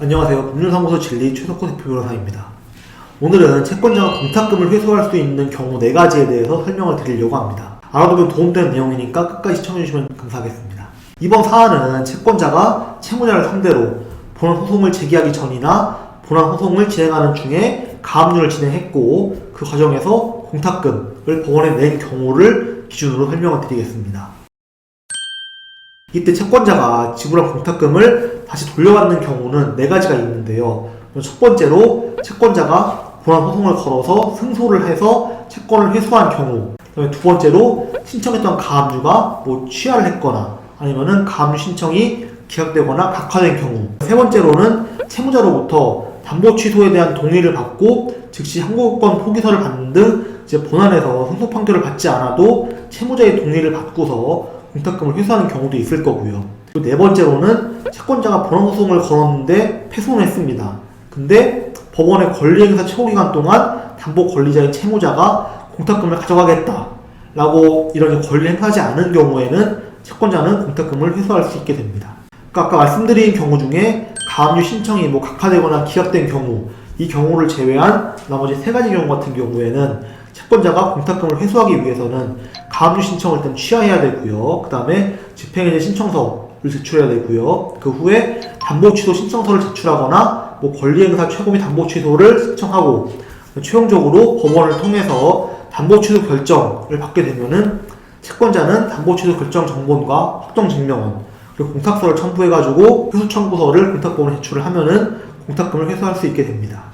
안녕하세요. 법률사무소 진리 최석호 대표 변호사입니다. 오늘은 채권자가 공탁금을 회수할 수 있는 경우 4가지에 대해서 설명을 드리려고 합니다. 알아두면 도움되는 내용이니까 끝까지 시청해주시면 감사하겠습니다. 이번 사안은 채권자가 채무자를 상대로 본안 소송을 제기하기 전이나 본안 소송을 진행하는 중에 가압류를 진행했고 그 과정에서 공탁금을 법원에 낸 경우를 기준으로 설명을 드리겠습니다. 이때 채권자가 지불한 공탁금을 다시 돌려받는 경우는 4가지가 있는데요. 첫 번째로 채권자가 본안 소송을 걸어서 승소를 해서 채권을 회수한 경우, 그다음에 두 번째로 신청했던 가압류가 취하를 했거나 아니면은 가압류 신청이 기각되거나 각하된 경우, 세 번째로는 채무자로부터 담보 취소에 대한 동의를 받고 즉시 항고권 포기서를 받는 등 본안에서 승소 판결을 받지 않아도 채무자의 동의를 받고서 공탁금을 회수하는 경우도 있을 거고요. 그리고 네 번째로는 채권자가 본안 소송을 걸었는데 패소는 했습니다. 근데 법원의 권리행사 최고기간 동안 담보 권리자인 채무자가 공탁금을 가져가겠다 라고 이런 권리를 행사하지 않은 경우에는 채권자는 공탁금을 회수할 수 있게 됩니다. 그러니까 아까 말씀드린 경우 중에 가압류 신청이 각하되거나 기각된 경우, 이 경우를 제외한 나머지 3가지 경우 같은 경우에는 채권자가 공탁금을 회수하기 위해서는 가압류 신청을 일단 취하해야 되고요. 그 다음에 집행해제 신청서를 제출해야 되고요. 그 후에 담보 취소 신청서를 제출하거나 권리행사 최고 및 담보 취소를 신청하고 최종적으로 법원을 통해서 담보 취소 결정을 받게 되면은 채권자는 담보 취소 결정 정본과 확정 증명원 그리고 공탁서를 첨부해가지고 회수 청구서를 공탁법원에 제출을 하면은 공탁금을 회수할 수 있게 됩니다.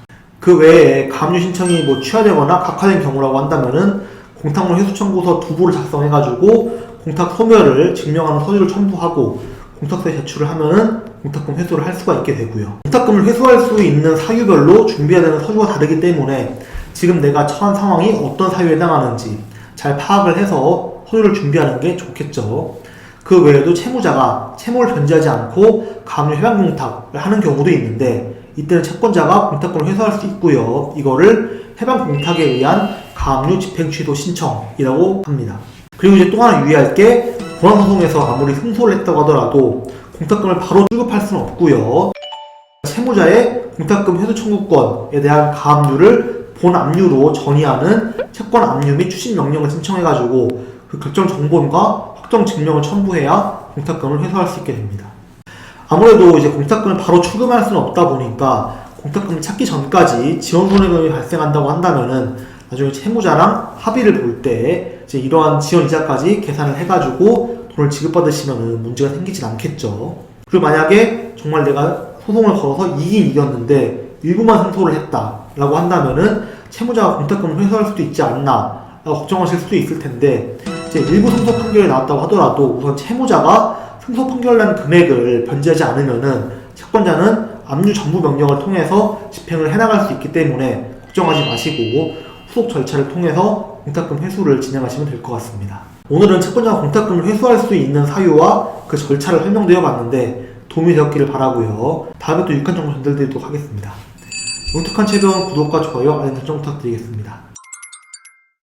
그 외에 가압류 신청이 취하되거나 각하된 경우라고 한다면은 공탁물 회수 청구서 2부를 작성해가지고 공탁 소멸을 증명하는 서류를 첨부하고 공탁서에 제출을 하면은 공탁금 회수를 할 수가 있게 되고요. 공탁금을 회수할 수 있는 사유별로 준비해야 되는 서류가 다르기 때문에 지금 내가 처한 상황이 어떤 사유에 해당하는지 잘 파악을 해서 서류를 준비하는 게 좋겠죠. 그 외에도 채무자가 채무를 변제하지 않고 가압류 해방 공탁을 하는 경우도 있는데 이때는 채권자가 공탁금을 회수할 수 있고요. 이거를 해방 공탁에 의한 가압류 집행 취소 신청이라고 합니다. 그리고 또 하나 유의할 게 본안 소송에서 아무리 승소를 했다고 하더라도 공탁금을 바로 출급할 수는 없고요. 채무자의 공탁금 회수 청구권에 대한 가압류를 본 압류로 전이하는 채권 압류 및 추심 명령을 신청해가지고 그 결정 정본과 확정 증명을 첨부해야 공탁금을 회수할 수 있게 됩니다. 아무래도 공탁금을 바로 출금할 수는 없다 보니까 공탁금을 찾기 전까지 지원 손해금이 발생한다고 한다면은 나중에 채무자랑 합의를 볼 때 이러한 지원 이자까지 계산을 해가지고 돈을 지급받으시면은 문제가 생기진 않겠죠. 그리고 만약에 정말 내가 소송을 걸어서 이긴 이겼는데 일부만 승소를 했다라고 한다면은 채무자가 공탁금을 회수할 수도 있지 않나 라고 걱정하실 수도 있을 텐데 일부 승소 판결이 나왔다고 하더라도 우선 채무자가 승소 판결난 금액을 변제하지 않으면은 채권자는 압류 전부 명령을 통해서 집행을 해나갈 수 있기 때문에 걱정하지 마시고 후속 절차를 통해서 공탁금 회수를 진행하시면 될 것 같습니다. 오늘은 채권자가 공탁금을 회수할 수 있는 사유와 그 절차를 설명드려 봤는데 도움이 되었기를 바라고요. 다음에 또 유익한 정보 전달드리도록 하겠습니다. 용특한 채변 구독과 좋아요, 알림 설정 부탁드리겠습니다.